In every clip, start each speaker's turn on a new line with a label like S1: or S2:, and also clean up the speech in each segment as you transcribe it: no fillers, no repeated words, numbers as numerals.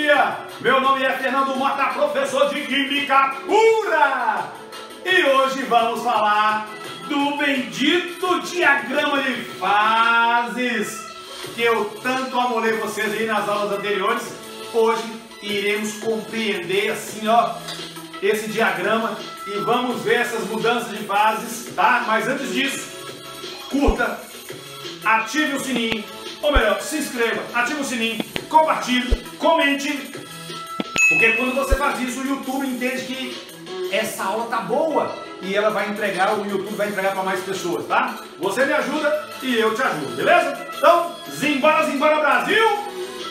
S1: dia! Meu nome é Fernando Mota, professor de Química Pura! E hoje vamos falar do bendito diagrama de fases que eu tanto amolei vocês aí nas aulas anteriores. Hoje iremos compreender assim, ó, esse diagrama e vamos ver essas mudanças de fases, tá? Mas antes disso, curta, ative o sininho, ou melhor, se inscreva, ative o sininho, compartilhe, comente, porque quando você faz isso, o YouTube entende que essa aula tá boa e ela vai entregar, o YouTube vai entregar para mais pessoas, tá? Você me ajuda e eu te ajudo, beleza? Então, zimbora, zimbora Brasil!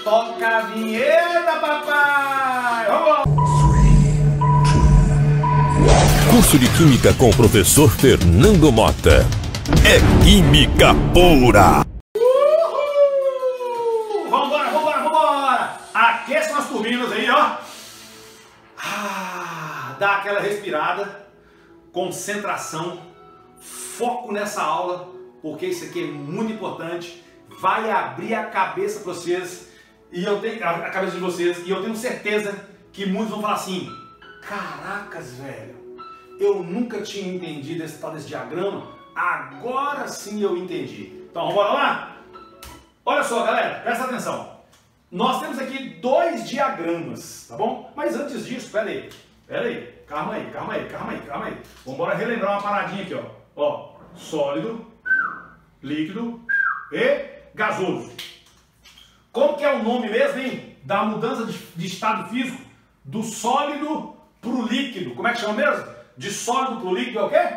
S1: Toca a vinheta, papai! Vamos lá!
S2: Curso de Química com o professor Fernando Mota. É Química Pura!
S1: Vambora, vambora, vambora! Aqueçam as turbinas aí, ó! Dá aquela respirada, concentração, foco nessa aula, porque isso aqui é muito importante, vai abrir a cabeça para vocês, e eu tenho a cabeça de vocês, e eu tenho certeza que muitos vão falar assim: caracas, velho, eu nunca tinha entendido esse tal desse diagrama, agora sim eu entendi. Então, vamos lá? Olha só, galera, presta atenção. Nós temos aqui dois diagramas, tá bom? Mas antes disso, pera aí, calma aí. Vamos embora relembrar uma paradinha aqui, ó. Ó, sólido, líquido e gasoso. Como que é o nome mesmo, hein? Da mudança de estado físico do sólido pro líquido. Como é que chama mesmo? De sólido pro líquido é o quê?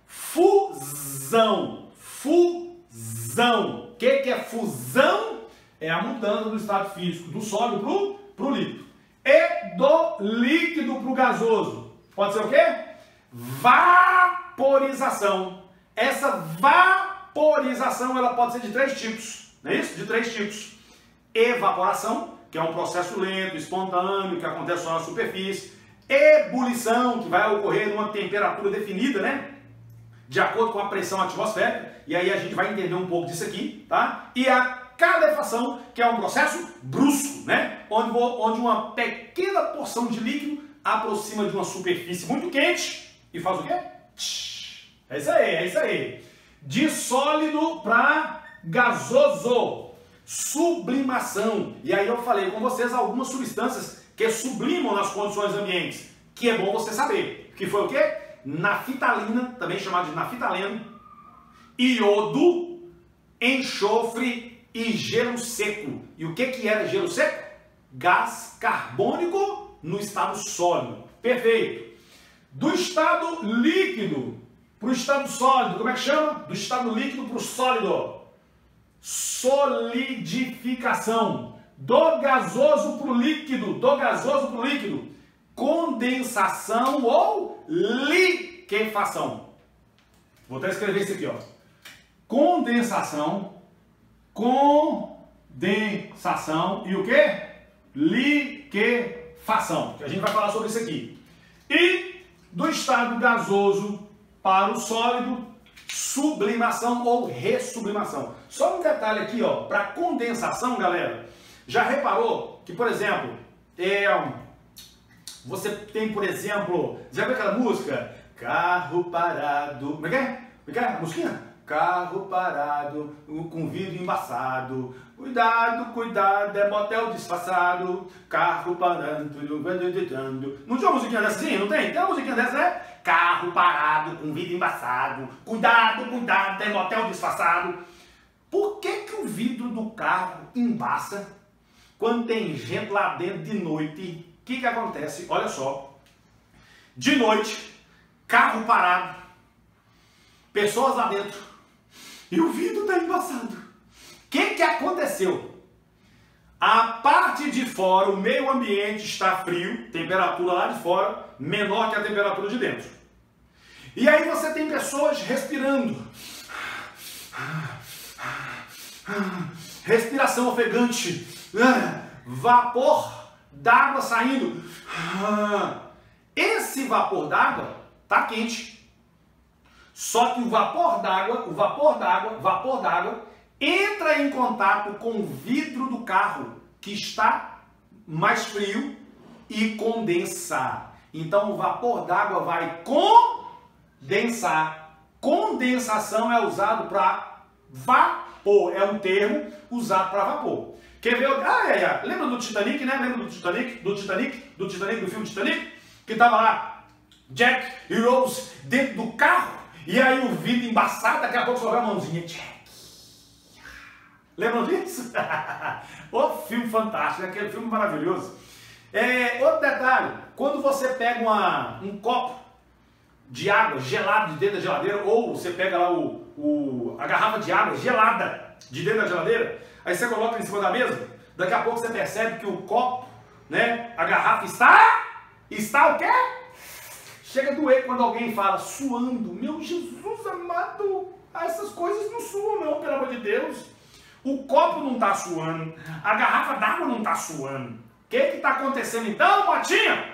S1: Fusão. Fusão. O que é fusão? É a mudança do estado físico do sólido pro líquido. E do líquido para o gasoso. Pode ser o quê? Vaporização. Essa vaporização ela pode ser de três tipos. Não é isso? De três tipos. Evaporação, que é um processo lento, espontâneo, que acontece só na superfície. Ebulição, que vai ocorrer numa temperatura definida, né? De acordo com a pressão atmosférica. E aí a gente vai entender um pouco disso aqui, tá? E a calefação, que é um processo brusco, né? Onde uma pequena porção de líquido aproxima de uma superfície muito quente e faz o quê? É isso aí. De sólido para gasoso. Sublimação. E aí eu falei com vocês algumas substâncias que sublimam nas condições ambientes, que é bom você saber. Que foi o quê? Naftalina, também chamado de naftaleno, iodo, enxofre e gelo seco. E o que era gelo seco? Gás carbônico no estado sólido. Perfeito. Do estado líquido para o estado sólido, como é que chama? Do estado líquido para o sólido. Solidificação. Do gasoso para o líquido. Condensação ou liquefação. Vou até escrever isso aqui, ó. Condensação e o que? Liquefação. Que a gente vai falar sobre isso aqui. E do estado gasoso para o sólido, sublimação ou ressublimação. Só um detalhe aqui, ó, para condensação, galera. Já reparou que, por exemplo, você tem, por exemplo, já viu aquela música? Carro parado. Como é que é? Como é que é a musiquinha? Carro parado, com vidro embaçado. Cuidado, cuidado, é motel disfarçado. Carro parado. Não tinha uma musiquinha dessa assim? Não tem? Tem uma musiquinha dessa, né? Carro parado, com vidro embaçado. Cuidado, cuidado, é motel disfarçado. Por que o vidro do carro embaça quando tem gente lá dentro de noite? O que acontece? Olha só. De noite, carro parado, pessoas lá dentro e o vidro está embaçado. O que aconteceu? A parte de fora, o meio ambiente está frio, temperatura lá de fora menor que a temperatura de dentro. E aí você tem pessoas respirando. Respiração ofegante. Vapor d'água saindo. Esse vapor d'água está quente. Só que o vapor d'água entra em contato com o vidro do carro que está mais frio e condensar. Então o vapor d'água vai condensar. Condensação é usado para vapor, é um termo usado para vapor. Quer ver? Lembra do Titanic, né? Lembra do filme Titanic? Que tava lá Jack e Rose dentro do carro e aí o vidro embaçado, daqui a pouco só vai a mãozinha. Jack. Lembram disso? O filme fantástico, aquele filme maravilhoso. Outro detalhe, quando você pega um copo de água gelado de dentro da geladeira, ou você pega lá a garrafa de água gelada de dentro da geladeira, aí você coloca em cima da mesa, daqui a pouco você percebe que o copo, né, a garrafa está o quê? Chega a doer quando alguém fala suando. Meu Jesus amado, essas coisas não suam não, pelo amor de Deus. O copo não está suando, a garrafa d'água não está suando. O que está acontecendo então, Motinha?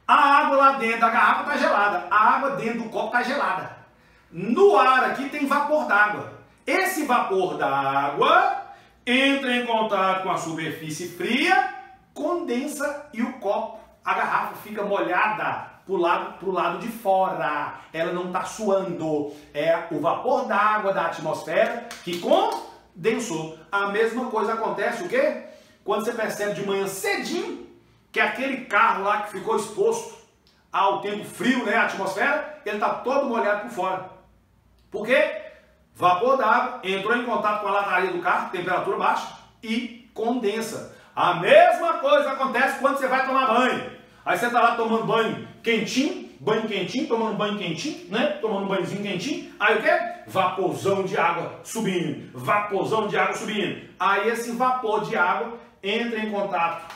S1: A água lá dentro da garrafa está gelada, a água dentro do copo está gelada. No ar aqui tem vapor d'água. Esse vapor d'água entra em contato com a superfície fria, condensa e o copo, a garrafa fica molhada pro lado de fora. Ela não está suando. É o vapor d'água da atmosfera que condensou. A mesma coisa acontece o quê? Quando você percebe de manhã cedinho que aquele carro lá que ficou exposto ao tempo frio, né, a atmosfera, ele está todo molhado por fora. Por quê? Vapor d'água entrou em contato com a lataria do carro, temperatura baixa, e condensa. A mesma coisa acontece quando você vai tomar banho. Aí você está lá tomando banho quentinho, tomando banho quentinho, né? Tomando um banhozinho quentinho. Aí o quê? Vaporzão de água subindo, vaporzão de água subindo. Aí esse vapor de água entra em contato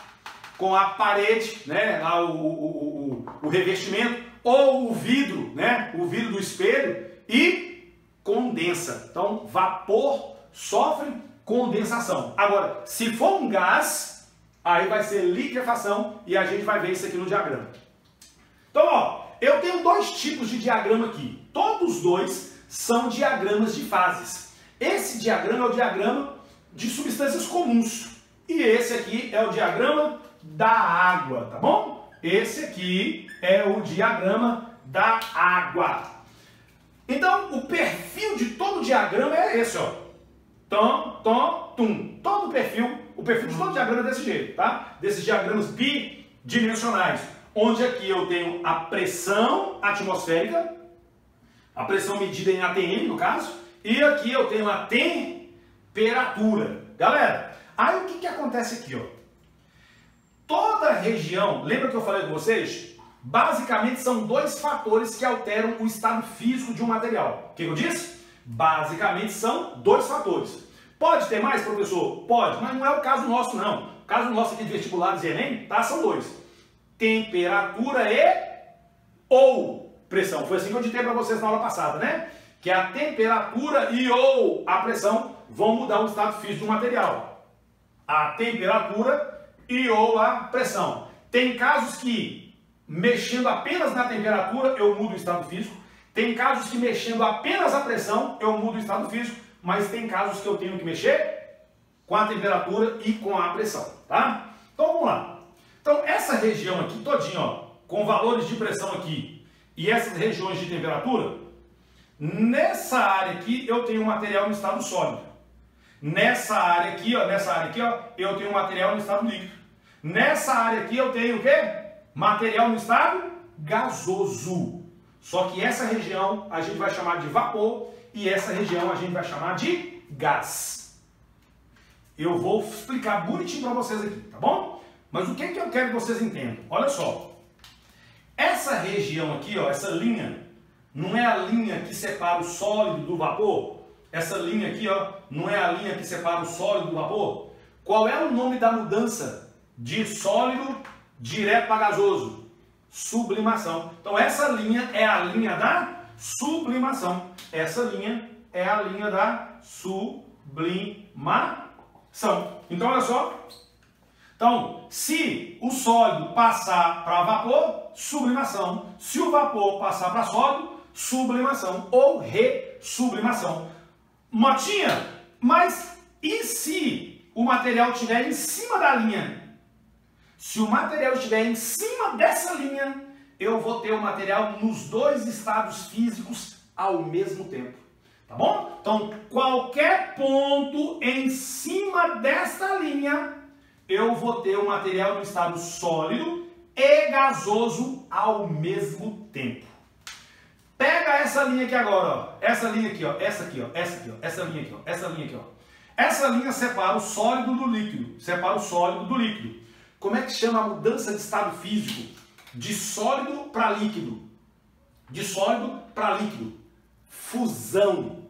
S1: com a parede, né? Lá o revestimento, ou o vidro, né? O vidro do espelho e condensa. Então, vapor sofre condensação. Agora, se for um gás, aí vai ser liquefação e a gente vai ver isso aqui no diagrama. Então, ó, eu tenho dois tipos de diagrama aqui. Todos dois são diagramas de fases. Esse diagrama é o diagrama de substâncias comuns. E esse aqui é o diagrama da água, tá bom? Esse aqui é o diagrama da água. Então, o perfil de todo diagrama é esse, ó. Tum. Todo o perfil de todo diagrama é desse jeito, tá? Desses diagramas bidimensionais, onde aqui eu tenho a pressão atmosférica, a pressão medida em ATM, no caso, e aqui eu tenho a temperatura. Galera, aí o que acontece aqui, ó? Toda região, lembra que eu falei com vocês? Basicamente são dois fatores que alteram o estado físico de um material. O que eu disse? Basicamente são dois fatores. Pode ter mais, professor? Pode, mas não é o caso nosso, não. O caso nosso aqui de vestibulares e Enem, tá? São dois. Temperatura ou pressão. Foi assim que eu ditei para vocês na aula passada, né? Que a temperatura ou a pressão vão mudar o estado físico do material. A temperatura ou a pressão. Tem casos que, mexendo apenas na temperatura, eu mudo o estado físico. Tem casos que, mexendo apenas a pressão, eu mudo o estado físico. Mas tem casos que eu tenho que mexer com a temperatura e com a pressão, tá? Então vamos lá. Então essa região aqui todinha, ó, com valores de pressão aqui e essas regiões de temperatura, nessa área aqui eu tenho material no estado sólido. Nessa área aqui, ó, eu tenho material no estado líquido. Nessa área aqui eu tenho o quê? Material no estado gasoso. Só que essa região a gente vai chamar de vapor e essa região a gente vai chamar de gás. Eu vou explicar bonitinho para vocês aqui, tá bom? Mas o que eu quero que vocês entendam? Olha só. Essa região aqui, ó, essa linha, não é a linha que separa o sólido do vapor? Essa linha aqui, ó, não é a linha que separa o sólido do vapor? Qual é o nome da mudança de sólido direto para gasoso? Sublimação. Então essa linha é a linha da sublimação. Essa linha é a linha da sublimação. Então olha só. Então, se o sólido passar para vapor, sublimação. Se o vapor passar para sólido, sublimação ou ressublimação. Motinha, mas e se o material estiver em cima da linha Se o material estiver em cima dessa linha, eu vou ter o material nos dois estados físicos ao mesmo tempo. Tá bom? Então, qualquer ponto em cima desta linha, eu vou ter o material no estado sólido e gasoso ao mesmo tempo. Pega essa linha aqui agora, ó. Essa linha aqui, ó. Essa aqui, ó. Essa aqui, ó. Essa linha aqui, ó. Essa linha aqui, ó. Essa linha separa o sólido do líquido. Separa o sólido do líquido. Como é que chama a mudança de estado físico? De sólido para líquido. De sólido para líquido. Fusão.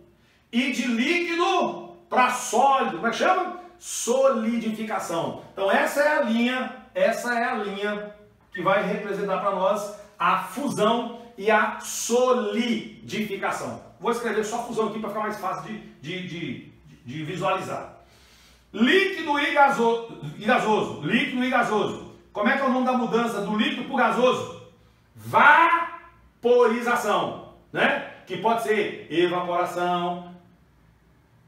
S1: E de líquido para sólido. Como é que chama? Solidificação. Então essa é a linha que vai representar para nós a fusão e a solidificação. Vou escrever só fusão aqui para ficar mais fácil de visualizar. Líquido e gasoso. Líquido e gasoso. Como é que é o nome da mudança do líquido para o gasoso? Vaporização, né? Que pode ser evaporação,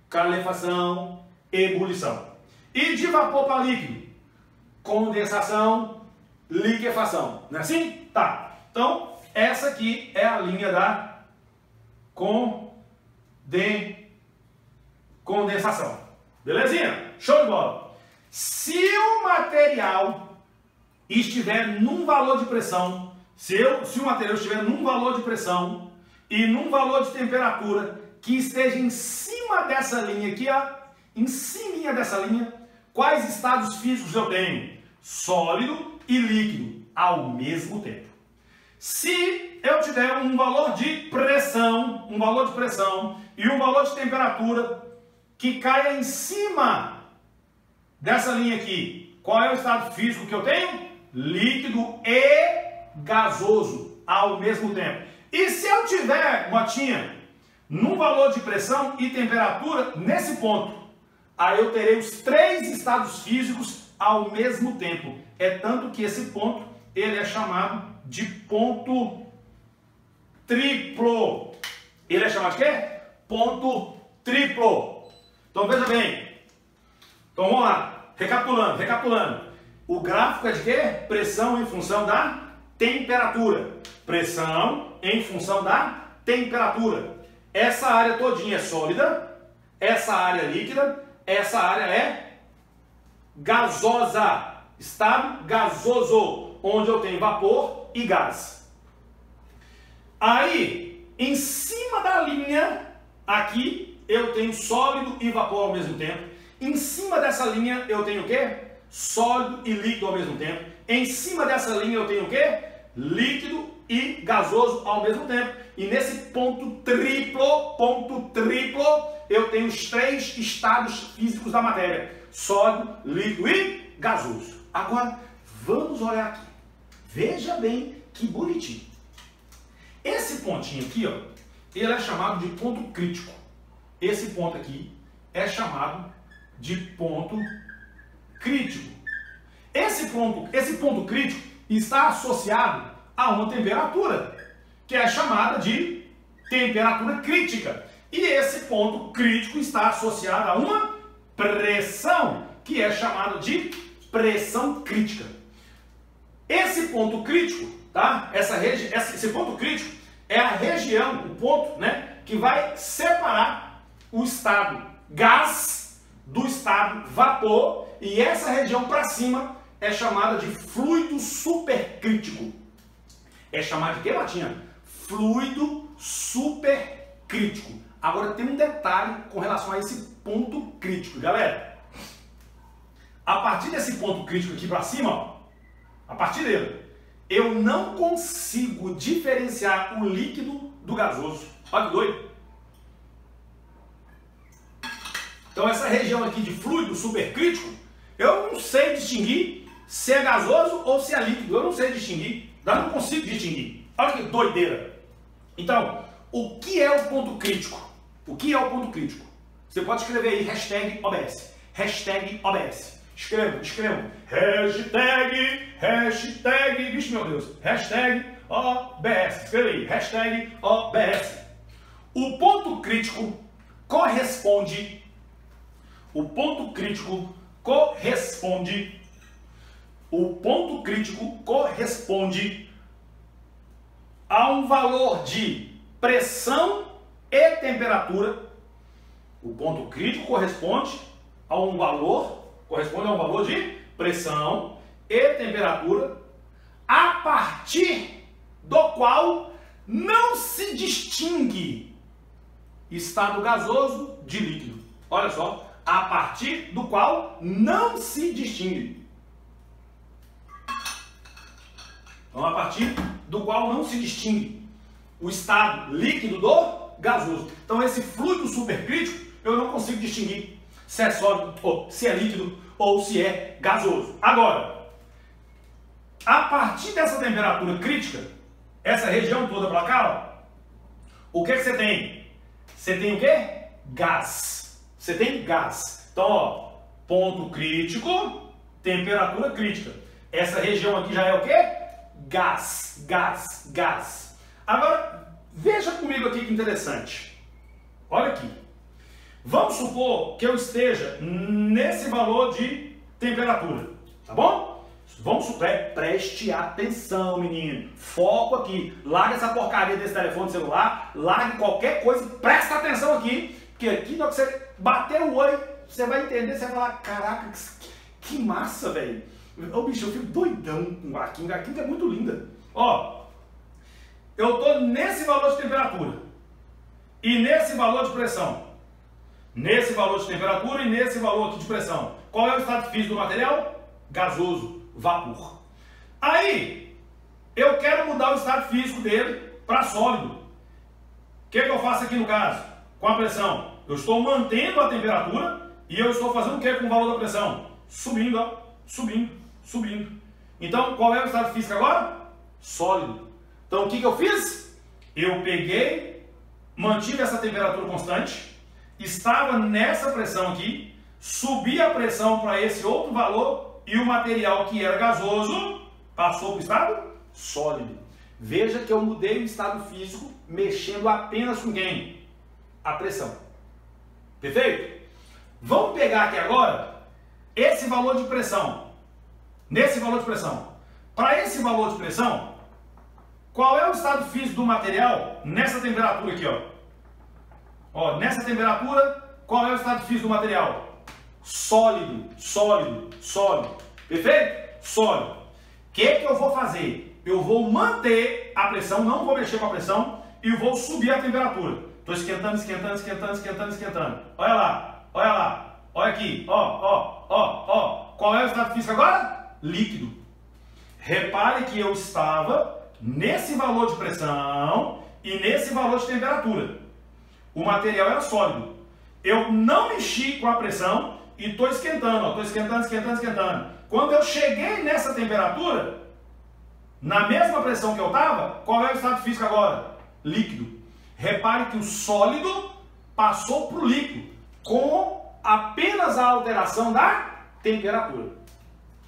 S1: calefação, ebulição. E de vapor para líquido? Condensação, liquefação. Não é assim? Tá. Então, essa aqui é a linha da condensação. Belezinha? Show de bola. Se o material estiver num valor de pressão, se o material estiver num valor de pressão e num valor de temperatura que esteja em cima dessa linha aqui, ó, em cima dessa linha, quais estados físicos eu tenho? Sólido e líquido ao mesmo tempo. Se eu tiver um valor de pressão e um valor de temperatura que caia em cima dessa linha aqui, qual é o estado físico que eu tenho? Líquido e gasoso ao mesmo tempo. E se eu tiver, Motinha, num valor de pressão e temperatura nesse ponto, aí eu terei os três estados físicos ao mesmo tempo. É tanto que esse ponto ele é chamado de ponto triplo. Ele é chamado de quê? Ponto triplo. Então veja bem. Então vamos lá. Recapitulando. O gráfico é de quê? Pressão em função da temperatura. Pressão em função da temperatura. Essa área todinha é sólida, essa área é líquida, essa área é gasosa. Estado gasoso, onde eu tenho vapor e gás. Aí, em cima da linha, aqui, eu tenho sólido e vapor ao mesmo tempo. Em cima dessa linha, eu tenho o quê? Sólido e líquido ao mesmo tempo. Em cima dessa linha, eu tenho o quê? Líquido e gasoso ao mesmo tempo. E nesse ponto triplo, eu tenho os três estados físicos da matéria. Sólido, líquido e gasoso. Agora, vamos olhar aqui. Veja bem que bonitinho. Esse pontinho aqui, ó, ele é chamado de ponto crítico. Esse ponto aqui é chamado de ponto crítico. Esse ponto crítico está associado a uma temperatura, que é chamada de temperatura crítica. E esse ponto crítico está associado a uma pressão, que é chamada de pressão crítica. Esse ponto crítico, tá? Esse ponto crítico é a região, o ponto, né, que vai separar o estado gás do estado vapor, e essa região para cima é chamada de fluido supercrítico. É chamado de quê, Matinha? Fluido supercrítico. Agora tem um detalhe com relação a esse ponto crítico, galera. A partir desse ponto crítico aqui para cima, ó, a partir dele, eu não consigo diferenciar o líquido do gasoso. Olha que doido. Então essa região aqui de fluido supercrítico, eu não sei distinguir se é gasoso ou se é líquido. Eu não sei distinguir. Eu não consigo distinguir. Olha que doideira. Então, o que é o ponto crítico? O que é o ponto crítico? Você pode escrever aí, hashtag OBS. Hashtag OBS. Escrevam. Hashtag, vixe meu Deus. Hashtag OBS. Escreva aí, hashtag OBS. O ponto crítico corresponde o ponto crítico corresponde a um valor de pressão e temperatura. O ponto crítico corresponde a um valor de pressão e temperatura a partir do qual não se distingue estado gasoso de líquido. Olha só, a partir do qual não se distingue. Então, a partir do qual não se distingue o estado líquido do gasoso. Então, esse fluido supercrítico, eu não consigo distinguir se é sólido, ou se é líquido, ou se é gasoso. Agora, a partir dessa temperatura crítica, essa região toda para cá, ó, o que você tem? Você tem o quê? Gás. Você tem gás. Então, ó, ponto crítico, temperatura crítica. Essa região aqui já é o quê? Gás, gás, gás. Agora, veja comigo aqui que interessante. Olha aqui. Vamos supor que eu esteja nesse valor de temperatura, tá bom? Vamos supor, preste atenção, menino. Foco aqui. Larga essa porcaria desse telefone celular, largue qualquer coisa, presta atenção aqui, porque aqui na hora que você bater o olho, você vai entender, você vai falar, caraca, que massa, velho. Ô, bicho, eu fico doidão com a Kim é muito linda. Ó, eu tô nesse valor de temperatura e nesse valor de pressão. Nesse valor de temperatura e nesse valor aqui de pressão. Qual é o estado físico do material? Gasoso, vapor. Aí, eu quero mudar o estado físico dele para sólido. O que eu faço aqui no caso? Com a pressão. Eu estou mantendo a temperatura e eu estou fazendo o que com o valor da pressão? Subindo, ó, subindo, subindo. Então, qual é o estado físico agora? Sólido. Então, o que eu fiz? Eu peguei, mantive essa temperatura constante, estava nessa pressão aqui, subi a pressão para esse outro valor e o material que era gasoso passou para o estado sólido. Veja que eu mudei o estado físico mexendo apenas com quem? A pressão. Perfeito? Vamos pegar aqui agora esse valor de pressão. Nesse valor de pressão. Para esse valor de pressão, qual é o estado físico do material nessa temperatura aqui, ó? Ó, nessa temperatura, qual é o estado físico do material? Sólido, sólido, sólido. Perfeito? Sólido. O que eu vou fazer? Eu vou manter a pressão, não vou mexer com a pressão e vou subir a temperatura. Estou esquentando, esquentando, esquentando, esquentando, esquentando. Olha lá, olha lá, olha aqui, ó. Qual é o estado físico agora? Líquido. Repare que eu estava nesse valor de pressão e nesse valor de temperatura. O material era sólido. Eu não mexi com a pressão e estou esquentando, estou esquentando, esquentando, esquentando. Quando eu cheguei nessa temperatura, na mesma pressão que eu estava, qual é o estado físico agora? Líquido. Repare que o sólido passou para o líquido, com apenas a alteração da temperatura.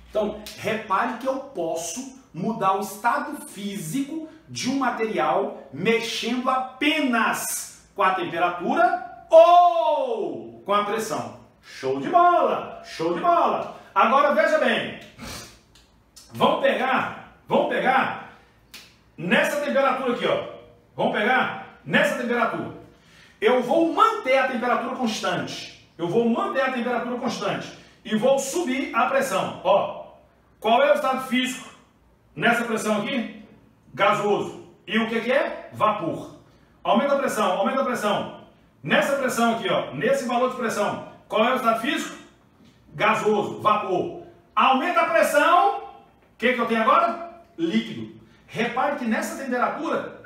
S1: Então, repare que eu posso mudar o estado físico de um material mexendo apenas com a temperatura ou com a pressão. Show de bola! Show de bola! Agora veja bem, vamos pegar nessa temperatura aqui, ó. Vamos pegar nessa temperatura. Eu vou manter a temperatura constante. Eu vou manter a temperatura constante e vou subir a pressão. Ó, qual é o estado físico nessa pressão aqui? Gasoso. E o que é? Vapor. Aumenta a pressão, aumenta a pressão. Nessa pressão aqui, ó, nesse valor de pressão, qual é o estado físico? Gasoso, vapor. Aumenta a pressão, o que eu tenho agora? Líquido. Repare que nessa temperatura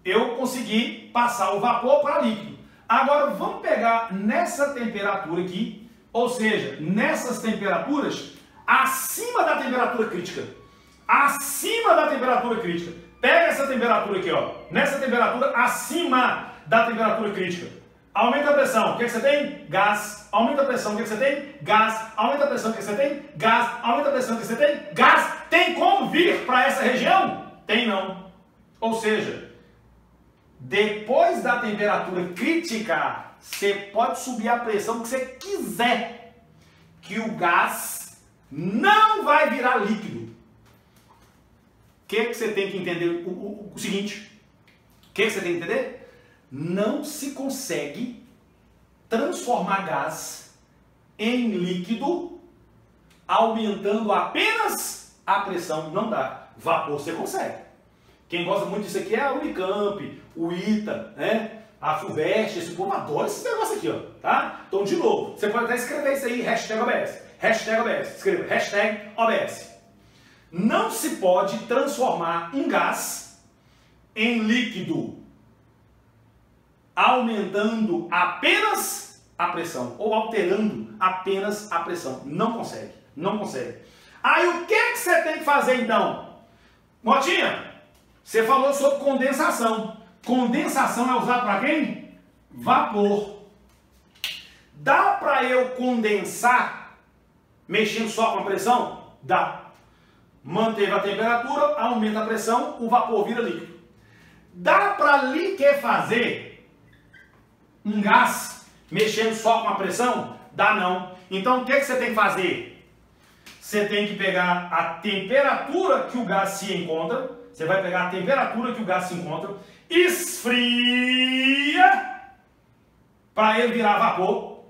S1: eu consegui passar o vapor para líquido. Agora vamos pegar nessa temperatura aqui, ou seja, nessas temperaturas acima da temperatura crítica. Acima da temperatura crítica. Pega essa temperatura aqui, ó. Nessa temperatura acima da temperatura crítica. Aumenta a pressão, o que você tem? Gás. Aumenta a pressão, o que você tem? Gás. Aumenta a pressão, o que você tem? Gás. Aumenta a pressão, o que você tem? Gás. Tem como vir para essa região? Tem não. Ou seja, depois da temperatura crítica, você pode subir a pressão que você quiser, que o gás não vai virar líquido. O que você tem que entender? O seguinte, o que você tem que entender? Não se consegue transformar gás em líquido aumentando apenas a pressão. Não dá. Vapor você consegue. Quem gosta muito disso aqui é a Unicamp, o ITA, né? A FUVEST, esse povo adora esses negócios aqui, ó, tá? Então, de novo, você pode até escrever isso aí, hashtag OBS. Hashtag OBS. Escreva, hashtag OBS. Não se pode transformar um gás em líquido aumentando apenas a pressão ou alterando apenas a pressão. Não consegue, não consegue. Aí o que você tem que fazer então? Motinha, você falou sobre condensação. Condensação é usado para quem? Vapor. Dá para eu condensar mexendo só com a pressão? Dá. Manteve a temperatura, aumenta a pressão, o vapor vira líquido. Dá para liquefazer um gás mexendo só com a pressão? Dá não. Então o que você tem que fazer? Você tem que pegar a temperatura que o gás se encontra, você vai pegar a temperatura que o gás se encontra, esfria para ele virar vapor.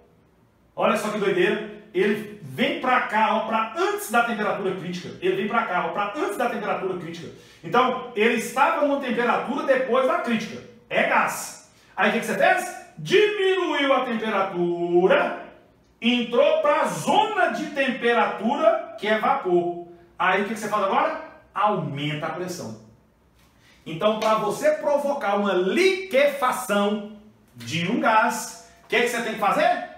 S1: Olha só que doideira. Ele vem para cá, ó, para antes da temperatura crítica. Ele vem para cá, ó, para antes da temperatura crítica. Então, ele estava numa temperatura depois da crítica. É gás. Aí o que você fez? Diminuiu a temperatura, entrou para a zona de temperatura que é vapor. Aí o que você faz agora? Aumenta a pressão. Então, para você provocar uma liquefação de um gás, o que você tem que fazer?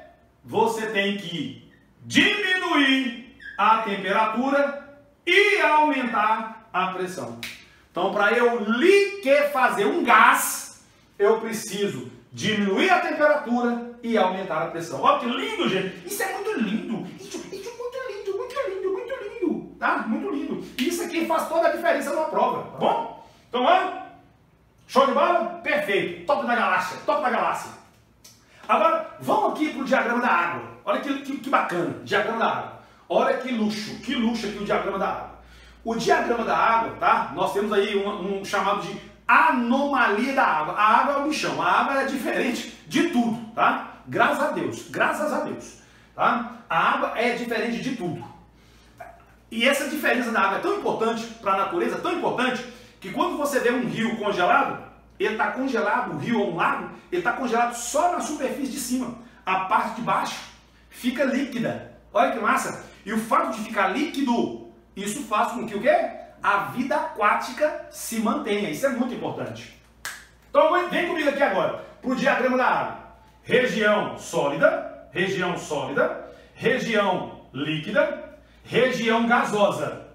S1: Você tem que diminuir a temperatura e aumentar a pressão. Então, para eu liquefazer um gás, eu preciso diminuir a temperatura e aumentar a pressão. Olha que lindo, gente! Isso é muito lindo! Isso é muito lindo, muito lindo, muito lindo! Tá? Muito lindo! Isso aqui faz toda a diferença numa prova, tá bom? Então, olha. Show de bola? Perfeito! Top da galáxia! Top da galáxia! Agora, vamos aqui para o diagrama da água. Olha que bacana, diagrama da água. Olha que luxo aqui o diagrama da água. O diagrama da água, tá? Nós temos aí um chamado de anomalia da água. A água é o bichão, a água é diferente de tudo, tá? Graças a Deus, tá? A água é diferente de tudo. E essa diferença da água é tão importante para a natureza, tão importante, que quando você vê um rio congelado, ele está congelado, o rio ou um lago, ele está congelado só na superfície de cima. A parte de baixo fica líquida. Olha que massa! E o fato de ficar líquido, isso faz com que o quê? A vida aquática se mantenha. Isso é muito importante. Então vem comigo aqui agora para o diagrama da água. Região sólida, região líquida, região gasosa.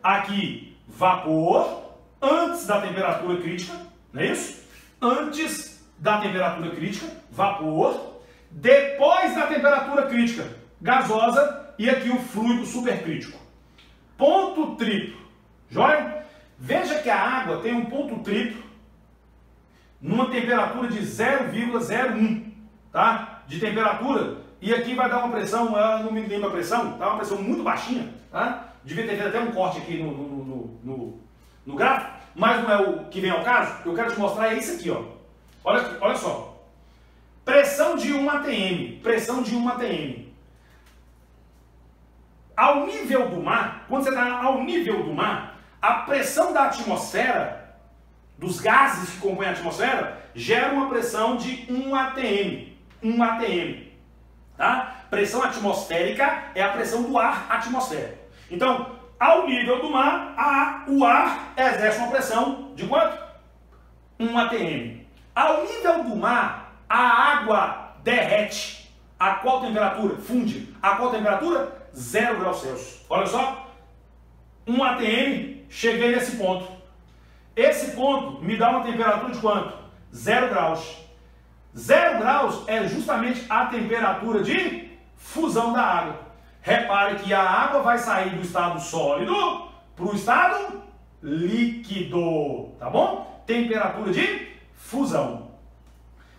S1: Aqui, vapor, antes da temperatura crítica, não é isso? Antes da temperatura crítica, vapor. Depois da temperatura crítica, gasosa, e aqui o fluido supercrítico. Ponto triplo. Joia? Veja que a água tem um ponto triplo numa temperatura de 0,01, tá? De temperatura. E aqui vai dar uma pressão, eu não me lembro a pressão, tá? Uma pressão muito baixinha, tá? Devia ter feito até um corte aqui no gráfico, mas não é o que vem ao caso. Eu quero te mostrar é isso aqui, ó. Olha só. Pressão de 1 atm. Pressão de 1 atm. Ao nível do mar, quando você está ao nível do mar, a pressão da atmosfera, dos gases que compõem a atmosfera, gera uma pressão de 1 atm. 1 atm. Tá? Pressão atmosférica é a pressão do ar atmosférico. Então, ao nível do mar, o ar exerce uma pressão de quanto? 1 atm. Ao nível do mar, a água derrete. A qual temperatura? Funde. A qual temperatura? 0 graus Celsius. Olha só. 1 atm, cheguei nesse ponto. Esse ponto me dá uma temperatura de quanto? 0 graus. 0 graus é justamente a temperatura de fusão da água. Repare que a água vai sair do estado sólido para o estado líquido. Tá bom? Temperatura de fusão.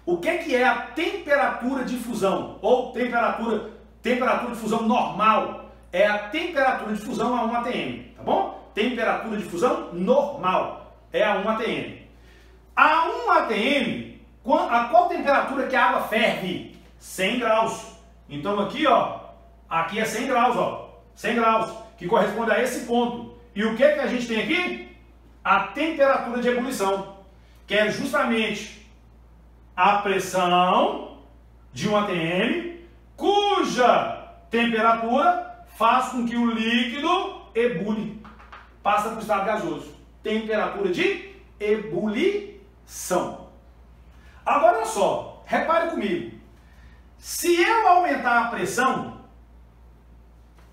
S1: O que é a temperatura de fusão? Ou temperatura de fusão normal? é a temperatura de fusão a 1 atm, tá bom? Temperatura de fusão normal é a 1 atm. A 1 atm, a qual temperatura que a água ferve? 100 graus. Então aqui, ó, aqui é 100 graus, ó, 100 graus, que corresponde a esse ponto. E o que a gente tem aqui? A temperatura de ebulição, que é justamente a pressão de 1 atm, cuja temperatura faz com que o líquido ebule, passa para o estado gasoso. Temperatura de ebulição. Agora olha só, repare comigo. Se eu aumentar a pressão,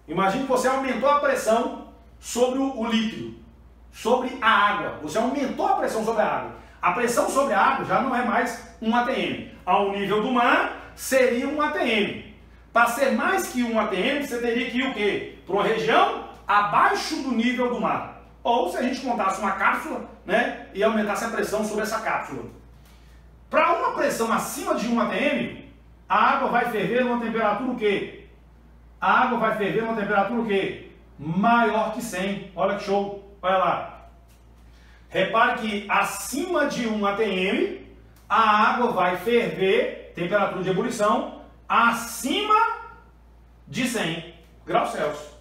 S1: imagine que você aumentou a pressão sobre o líquido, sobre a água. Você aumentou a pressão sobre a água. A pressão sobre a água já não é mais 1 atm. Ao nível do mar, seria 1 atm. Para ser mais que 1 atm, você teria que ir o quê? Para uma região abaixo do nível do mar. Ou se a gente montasse uma cápsula, né, e aumentasse a pressão sobre essa cápsula. Para uma pressão acima de 1 atm, a água vai ferver numa temperatura o quê? A água vai ferver numa temperatura o quê? Maior que 100. Olha que show. Olha lá. Repare que acima de 1 atm, a água vai ferver, temperatura de ebulição, acima de 100 graus Celsius.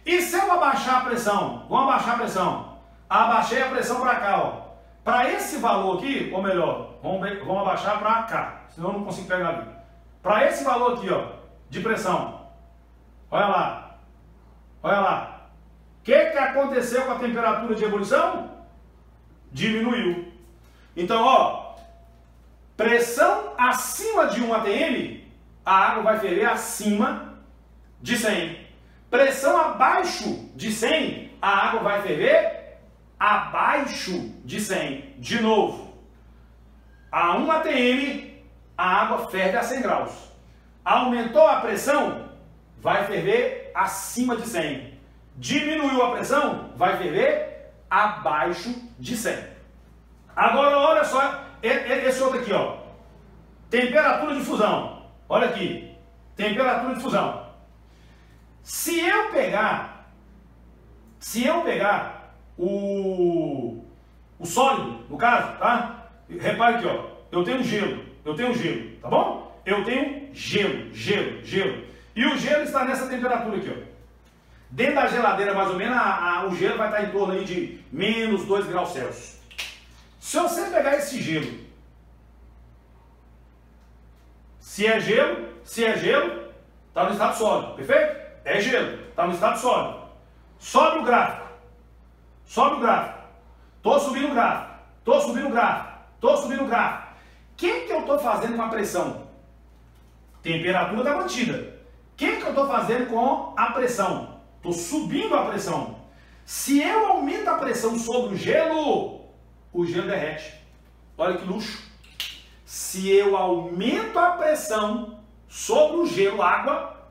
S1: E se eu abaixar a pressão? Vamos abaixar a pressão. Abaixei a pressão para cá, ó. Para esse valor aqui, ou melhor, vamos abaixar para cá, senão eu não consigo pegar ali. Para esse valor aqui, ó, de pressão. Olha lá. Olha lá. O que aconteceu com a temperatura de ebulição? Diminuiu. Então, ó, pressão acima de 1 atm, a água vai ferver acima de 100. Pressão abaixo de 100, a água vai ferver abaixo de 100. De novo, a 1 atm, a água ferve a 100 graus. Aumentou a pressão, vai ferver acima de 100. Diminuiu a pressão, vai ferver abaixo de 100. Agora, olha só esse outro aqui, ó. Temperatura de fusão. Olha aqui. Temperatura de fusão. Se eu pegar o sólido, no caso, tá? Repare aqui, ó. Eu tenho gelo, tá bom? Eu tenho gelo. E o gelo está nessa temperatura aqui, ó. Dentro da geladeira, mais ou menos, o gelo vai estar em torno aí de menos 2 graus Celsius. Se você pegar esse gelo, se é gelo, está no estado sólido, perfeito? É gelo, está no estado sólido. Sobe o gráfico. Estou subindo o gráfico. O que eu estou fazendo com a pressão? Temperatura está mantida. O que eu estou fazendo com a pressão? Estou subindo a pressão. Se eu aumento a pressão sobre o gelo derrete. Olha que luxo. Se eu aumento a pressão sobre o gelo, água,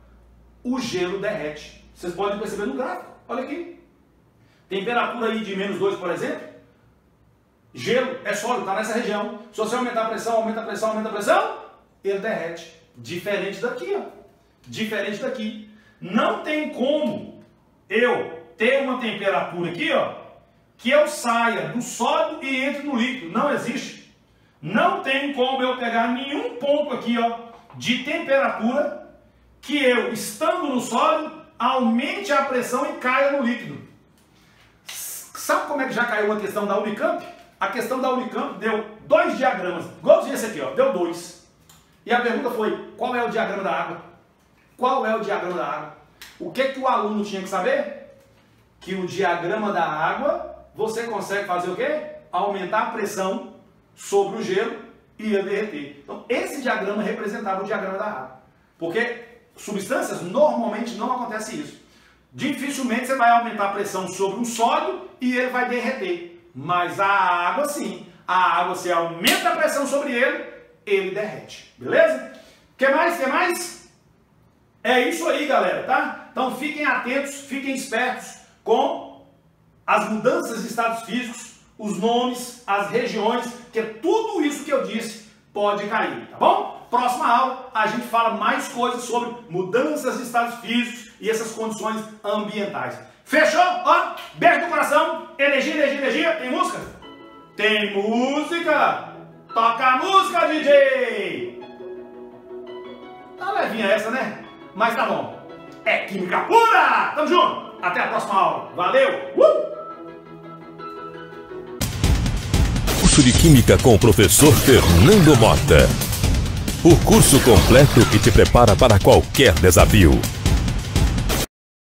S1: o gelo derrete. Vocês podem perceber no gráfico. Olha aqui. Temperatura aí de menos 2, por exemplo. Gelo é sólido, está nessa região. Se você aumentar a pressão, aumenta a pressão, ele derrete. Diferente daqui, ó. Diferente daqui. Não tem como eu ter uma temperatura aqui, ó, que eu saia do sólido e entre no líquido. Não existe. Não tem como eu pegar nenhum ponto aqui, ó, de temperatura que eu, estando no sólido, aumente a pressão e caia no líquido. Sabe como é que já caiu a questão da Unicamp? A questão da Unicamp deu 2 diagramas, igualzinho esse aqui, ó, deu 2. E a pergunta foi, qual é o diagrama da água? Qual é o diagrama da água? O que o aluno tinha que saber? Que o diagrama da água, você consegue fazer o quê? Aumentar a pressão sobre o gelo e ele derreter. Então, esse diagrama representava o diagrama da água. Porque substâncias, normalmente não acontece isso. Dificilmente você vai aumentar a pressão sobre um sólido e ele vai derreter. Mas a água, sim. A água, você aumenta a pressão sobre ele derrete. Beleza? Quer mais? É isso aí, galera, tá? Então fiquem atentos, fiquem espertos com as mudanças de estados físicos, os nomes, as regiões, que tudo isso que eu disse pode cair, tá bom? próxima aula a gente fala mais coisas sobre mudanças de estados físicos e essas condições ambientais. Fechou? Ó, beijo do coração, energia, energia, energia. Tem música? Tem música! Toca a música, DJ! Tá levinha essa, né? Mas tá bom. É química pura! Tamo junto! Até a próxima aula. Valeu!
S2: Curso de Química com o professor Fernando Mota. O curso completo que te prepara para qualquer desafio.